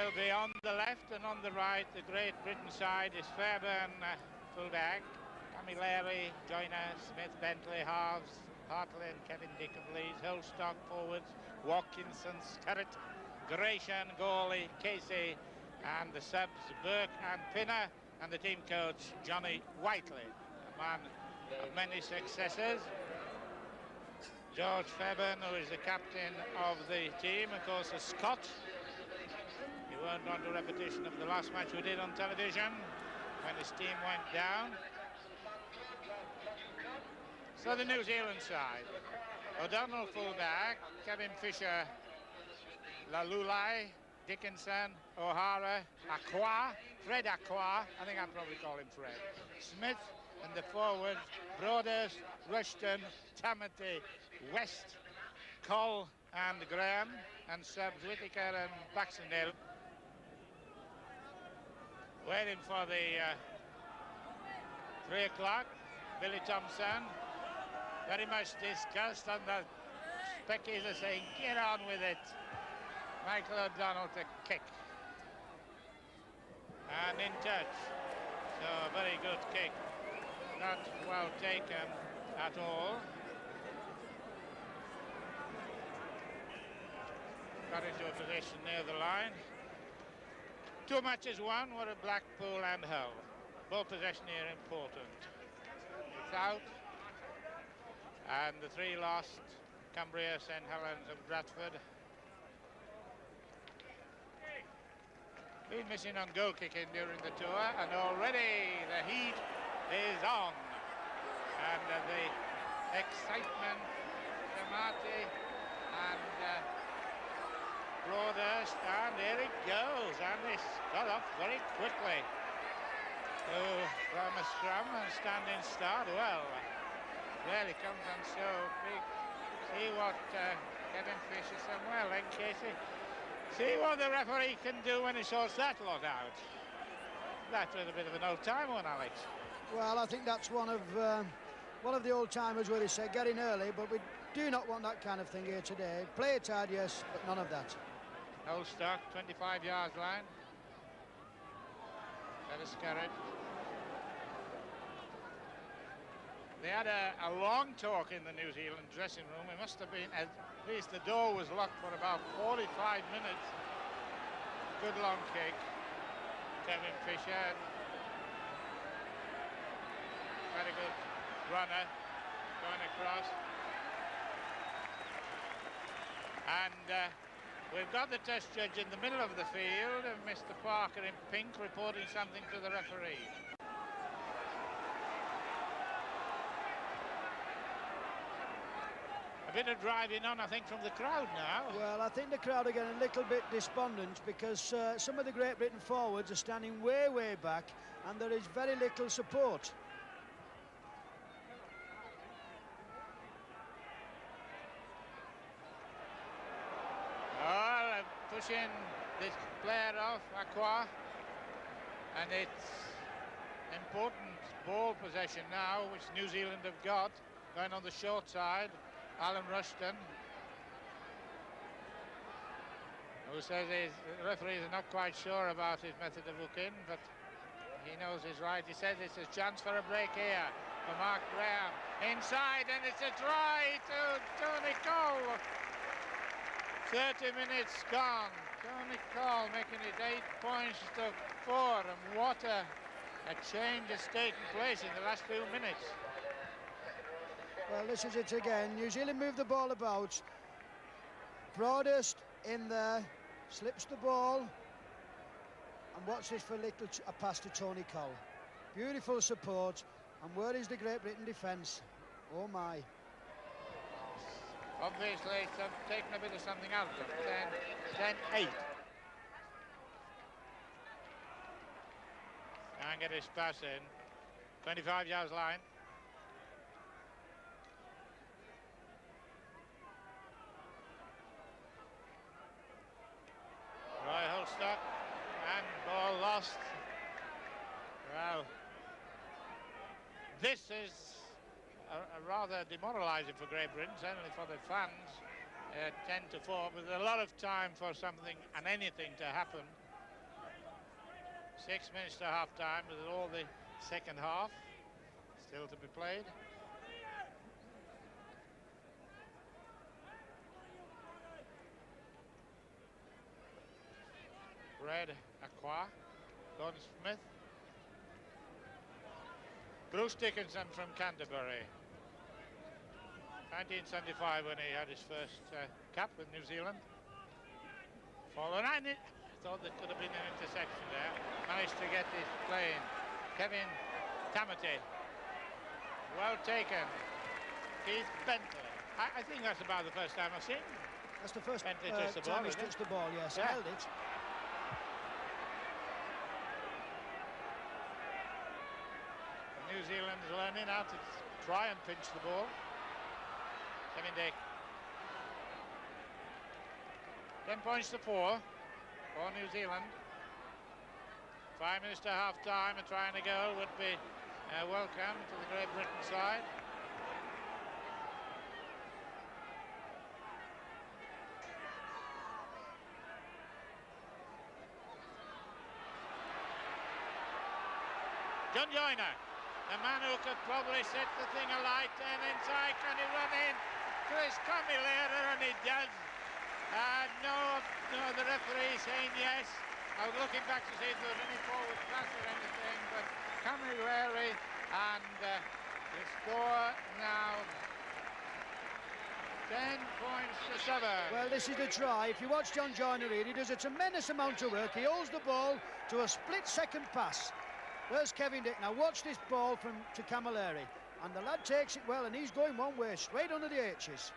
Will be on the left and on the right. The Great Britain side is Fairbairn, fullback, Camilleri, Joyner, Smith, Bentley, halves, Hartley and Kevin Dick of Leeds, Holstock forwards, Watkinson, Scarrett, Gratian, Gawley, Casey, and the subs Burke and Pinner, and the team coach Johnny Whiteley, a man of many successes. George Fairbairn, who is the captain of the team, of course, a Scot. He won't want a repetition of the last match we did on television when his team went down. So the New Zealand side, O'Donnell fullback, Kevin Fisher, Lalulai, Dickinson, O'Hara, Aqua, Fred Aqua, I think I'll probably call him Fred, Smith, and the forwards, Broadhurst, Rushton, Tamati, West, Coll and Graham, and subs Whittaker and Baxendale. Waiting for the 3 o'clock, Billy Thompson, very much discussed, and the Speckies are saying, get on with it. Michael O'Donnell to kick. And in touch. So a very good kick. Not well taken at all. Got into a position near the line. 2 matches won were at Blackpool and Hull. Ball possession here important. It's out. And the 3 lost, Cumbria, St Helens and Bradford. Been missing on goal kicking during the tour, and already the heat is on. And the excitement, Tamati and Broadhurst, and here it goes, and it's got off very quickly. From a scrum and standing start, well, really comes on so big. See what Kevin Fisher said, well then Casey, see what the referee can do when he sorts that lot out. That was a bit of an old-time one, Alex. Well, I think that's one of the old-timers where they say get in early, but we do not want that kind of thing here today. Play it hard, yes, but none of that. Holstock, 25 yards line. Dennis Scarrett. They had a long talk in the New Zealand dressing room. It must have been, at least the door was locked for about 45 minutes. Good long kick. Kevin Fisher. Very good runner going across. And we've got the test judge in the middle of the field, Mr. Parker in pink, reporting something to the referee. A bit of driving on, I think, from the crowd now. Well, I think the crowd are getting a little bit despondent because some of the Great Britain forwards are standing way, way back, and there is very little support. Well, pushing this player off, Aqua, and it's important ball possession now, which New Zealand have got, going on the short side. Alan Rushton, who says the referees are not quite sure about his method of hooking, but he knows he's right. He says it's a chance for a break here for Mark Graham. Inside, and it's a try to Tony Coll. 30 minutes gone. Tony Coll making it 8 points to 4, and what a change has taken place in the last few minutes. Well, this is it again. New Zealand move the ball about. Broadhurst in there, slips the ball, and watch this for a pass to Tony Coll. Beautiful support, and where is the Great Britain defence? Oh my. Obviously, it's taken a bit of something out of them. 10-8. Can't get his pass in. 25 yards line. Roy Holstock, and ball lost. Well, this is a rather demoralising for Great Britain, certainly for the fans. 10-4, with a lot of time for something and anything to happen. 6 minutes to half time with all the second half still to be played. Red Aqua, Gordon Smith, Bruce Dickinson from Canterbury. 1975 when he had his first cap with New Zealand. Fallen, I thought there could have been an intersection there. Managed to get this play in. Kevin Tamati. Well taken. Keith Bentley. I think that's about the first time I've seen. That's the first Bentley touched the ball, time he's touched the ball, yes. Yeah. Held it. New Zealand's learning how to try and pinch the ball. Kevin Dick. 10 points to 4 for New Zealand. 5 minutes to half time, and trying to go would be welcome to the Great Britain side. John Joyner, the man who could probably set the thing alight, and inside, can he run in? Chris Camilleri, and he does. No, the referee saying yes. I was looking back to see if there was any forward pass or anything, but Camilleri, and the score now 10 points to 7. Well, this is the try. If you watch John Joyner here, he does a tremendous amount of work. He holds the ball to a split-second pass. There's Kevin Dick. Now watch this ball to Camilleri, and the lad takes it well, and he's going one way, straight under the H's.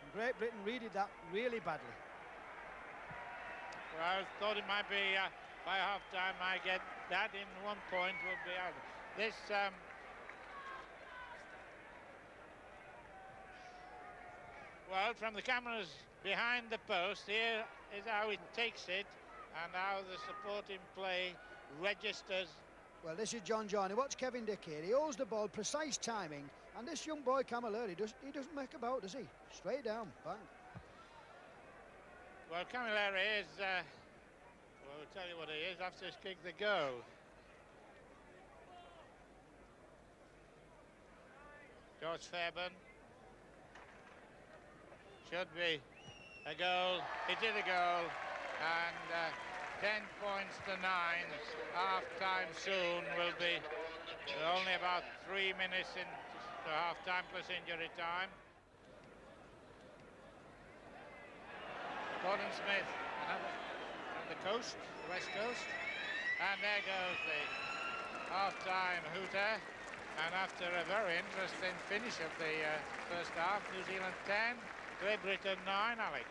And Great Britain readed that really badly. Well, I thought it might be by half-time. I get that in 1 point would be out. This well, from the cameras behind the post, here is how it takes it, and how the supporting play registers. Well, this is John Joyner. Watch Kevin Dick here. He holds the ball, precise timing, and this young boy Camilleri he doesn't make about, does he? Straight down, bang. Well, Camilleri is, well, I'll tell you what he is after his kick the go. George Fairbairn. Should be a goal. It is a goal, and 10 points to 9. Half-time soon will be only about 3 minutes into half-time plus injury time. Gordon Smith, another from the coast, the west coast, and there goes the half-time hooter. And after a very interesting finish of the first half, New Zealand 10, Great Britain 9, Alec.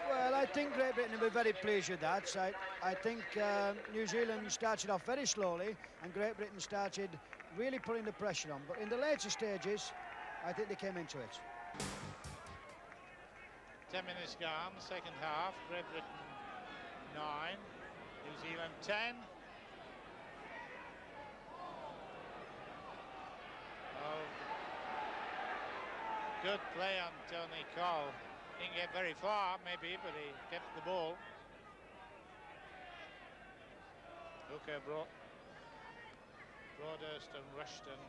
Well, I think Great Britain will be very pleased with that. I think New Zealand started off very slowly, and Great Britain started really putting the pressure on. But in the later stages, I think they came into it. 10 minutes gone, second half. Great Britain 9, New Zealand 10. Oh, good play on Tony Cole. Didn't get very far, maybe, but he kept the ball. Hooker, Broadhurst and Rushton.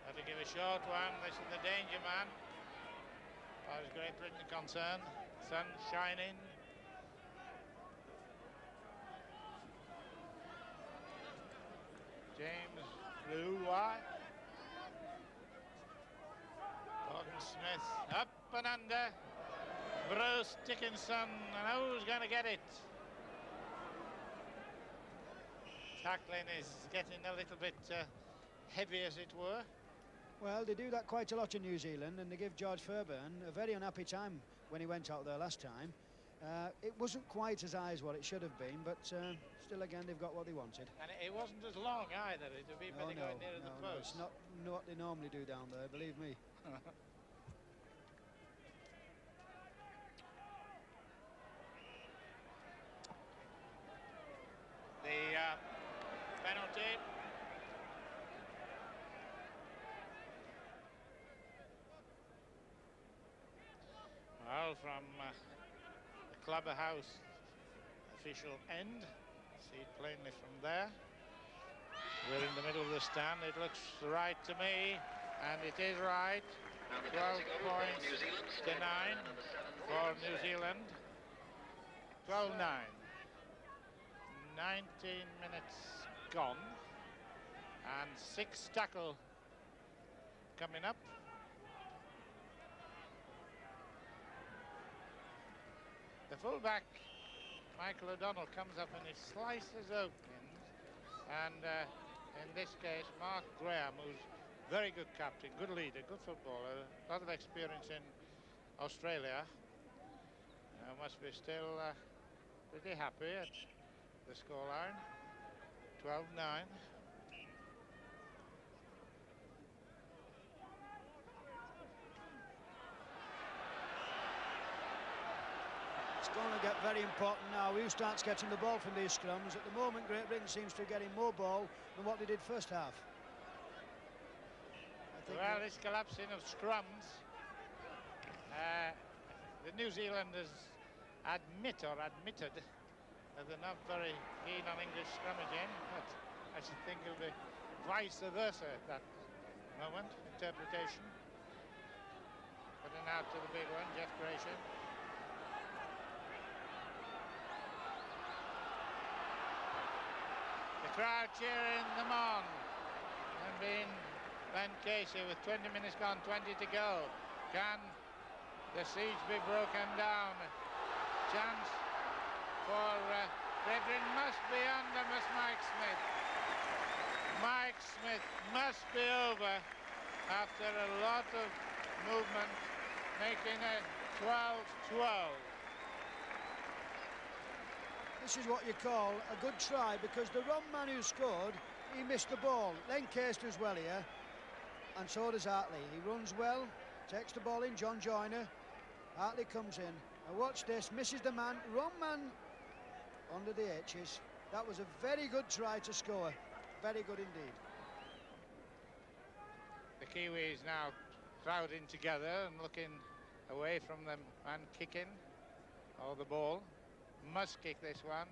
Had to give a short one. This is the danger man, as far as Great Britain are concerned. Sun shining. James Blue White. Gordon Smith up and under. Bruce Dickinson, and who's going to get it? Tackling is getting a little bit heavy, as it were. Well, they do that quite a lot in New Zealand, and they give George Fairbairn a very unhappy time when he went out there last time. It wasn't quite as high as what it should have been, but still, again, they've got what they wanted. And it wasn't as long either. It would be better going nearer the post. It's not what they normally do down there, believe me. The penalty. Well, from the clubhouse official end. See it plainly from there. We're in the middle of the stand. It looks right to me, and it is right. 12 points to 9 for New Zealand. 12-9. 19 minutes gone, and 6 tackle coming up. The fullback, Michael O'Donnell, comes up and he slices openings, and in this case Mark Graham, who's very good captain, good leader, good footballer, a lot of experience in Australia, must be still pretty happy at the scoreline. 12-9. It's going to get very important now. Who starts getting the ball from these scrums? At the moment, Great Britain seems to be getting more ball than what they did first half. Well, this collapsing of scrums, the New Zealanders admitted that they're not very keen on English scrummaging, but I should think it'll be vice versa at that moment. Interpretation. Putting out to the big one, Jeff Gratian. The crowd cheering them on, and being Ben Casey with 20 minutes gone, 20 to go. Can the siege be broken down? Chance for Great Britain. Must be under, must Mike Smith. Mike Smith must be over after a lot of movement, making it 12-12. This is what you call a good try, because the wrong man who scored, he missed the ball. Len Case does well here, and so does Hartley. He runs well, takes the ball in, John Joyner. Hartley comes in. Now watch this, misses the man, wrong man under the H's. That was a very good try to score, very good indeed. The Kiwis now crowding together and looking away from them and kicking, or the ball. Must kick this one.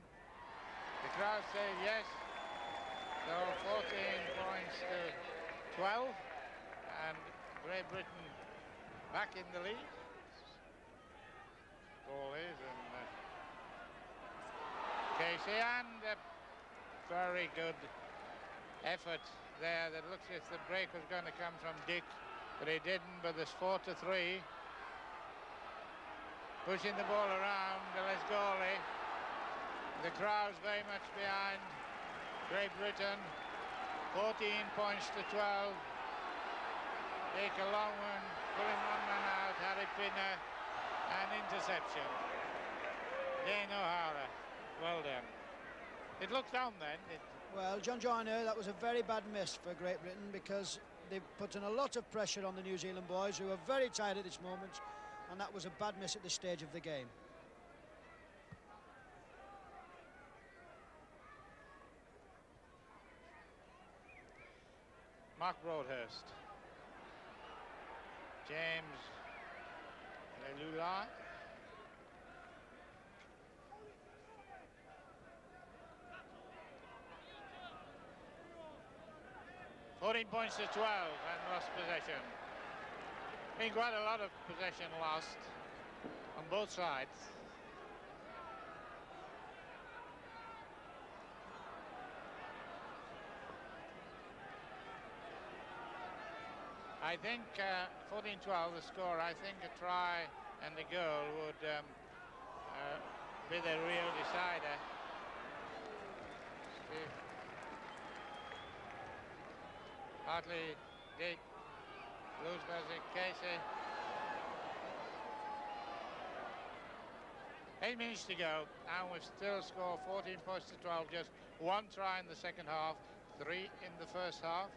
The crowd say yes. So 14 points to 12, and Great Britain back in the lead. Ball is, and Casey, and a very good effort there. That looks as if the break was going to come from Dick, but he didn't. But there's 4-3. Pushing the ball around, Les Gourley. The crowd's very much behind Great Britain. 14 points to 12. Take a long one, pulling one man out, Harry Pinner, and interception. Dane O'Hara, well done. It looked on then. Well, John Joyner, that was a very bad miss for Great Britain, because they've put in a lot of pressure on the New Zealand boys, who are very tired at this moment, and that was a bad miss at this stage of the game. Mark Broadhurst. James Leilua. "14 points to 12 and lost possession." Been quite a lot of possession lost on both sides. I think 14-12 the score. I think a try and a goal would be the real decider. Steve. Hartley, Dick, Luzberg, Casey. 8 minutes to go, and we've still scored 14 points to 12. Just one try in the second half, 3 in the first half.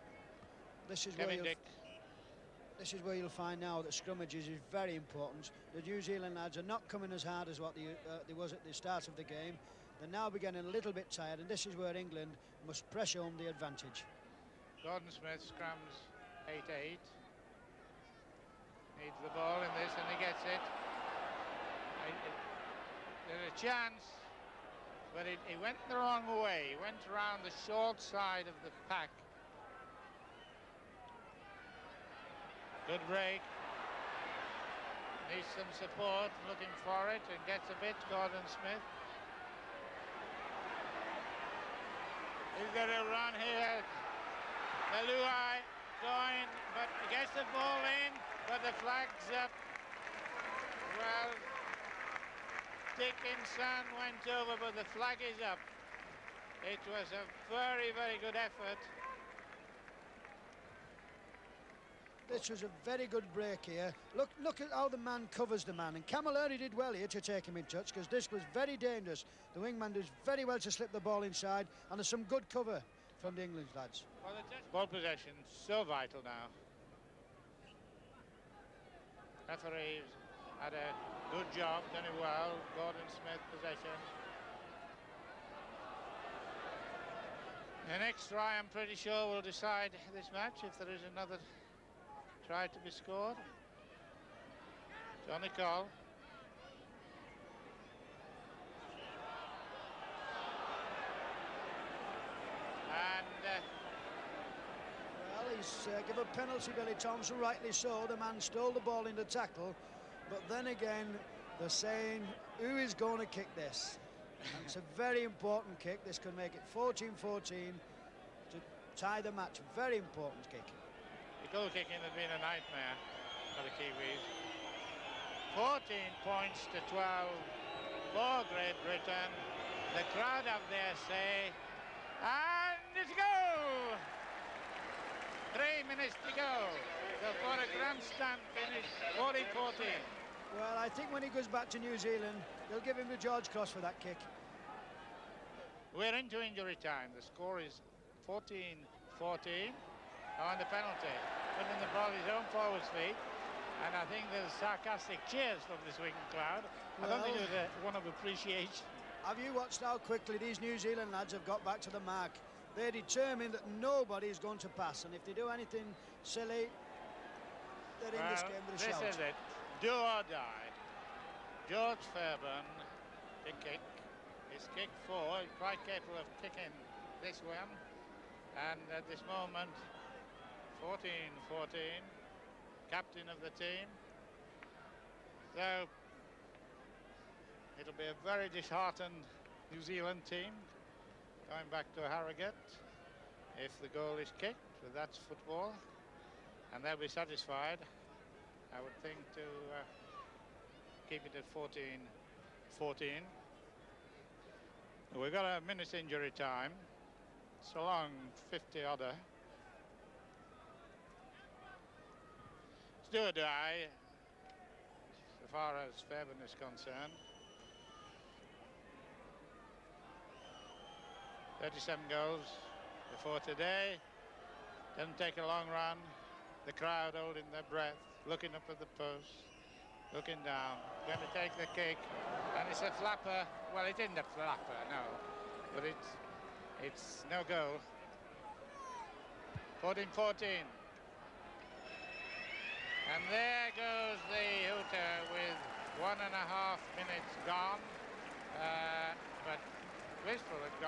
This is Kevin Dick. This is where you'll find now that scrummages is very important. The New Zealand lads are not coming as hard as what they was at the start of the game. They're now beginning a little bit tired, and this is where England must pressure home the advantage. Gordon Smith scrums 8-8. Needs the ball in this, and he gets it. chance, but he went the wrong way. He went around the short side of the pack. Good break. Needs some support, looking for it, and gets a bit, Gordon Smith. He's got a run here. Leluai going, but he gets the ball in, but the flag's up. Well, Dickinson went over, but the flag is up. It was a very, very good effort. This was a very good break here. Look at how the man covers the man, and Camilleri did well here to take him in touch, because this was very dangerous. The wingman does very well to slip the ball inside, and there's some good cover from the England lads. Well, ball possession, so vital now. Referees had a good job, done it well. Gordon Smith possession. The next try, I'm pretty sure, will decide this match if there is another try to be scored. Johnny Cole. And well, he's given a penalty, Billy Thompson, rightly so. The man stole the ball in the tackle, but then again, they're saying, who is going to kick this? And it's a very important kick. This could make it 14-14 to tie the match. Very important kick. The goal kicking had been a nightmare for the Kiwis. 14 points to 12 for Great Britain. The crowd have their say. And it's a goal! 3 minutes to go. So for a grandstand finish, 14-14. Well, I think when he goes back to New Zealand, they'll give him the George Cross for that kick. We're into injury time. The score is 14-14 on the penalty. Putting the ball in his own forward's feet. And I think there's sarcastic cheers from the swinging crowd. I don't think it was one of appreciation. Have you watched how quickly these New Zealand lads have got back to the mark? They're determined that nobody is going to pass, and if they do anything silly, they're in this game with a shout. This is it. Do or die. George Fairbairn, the kick. His kick 4, he's quite capable of kicking this one. And at this moment, 14-14, captain of the team. So it'll be a very disheartened New Zealand team going back to Harrogate if the goal is kicked, but that's football, and they'll be satisfied, I would think, to keep it at 14-14. We've got a minute's injury time. It's a long 50-odder. It's do or die, so far as Fairbairn is concerned. 37 goals before today. Doesn't take a long run. The crowd holding their breath, looking up at the post, looking down. Going to take the kick, and it's a flapper. Well, it isn't a flapper, no, but it's no goal. 14-14. And there goes the hooter with 1.5 minutes gone, but Blissful had gone.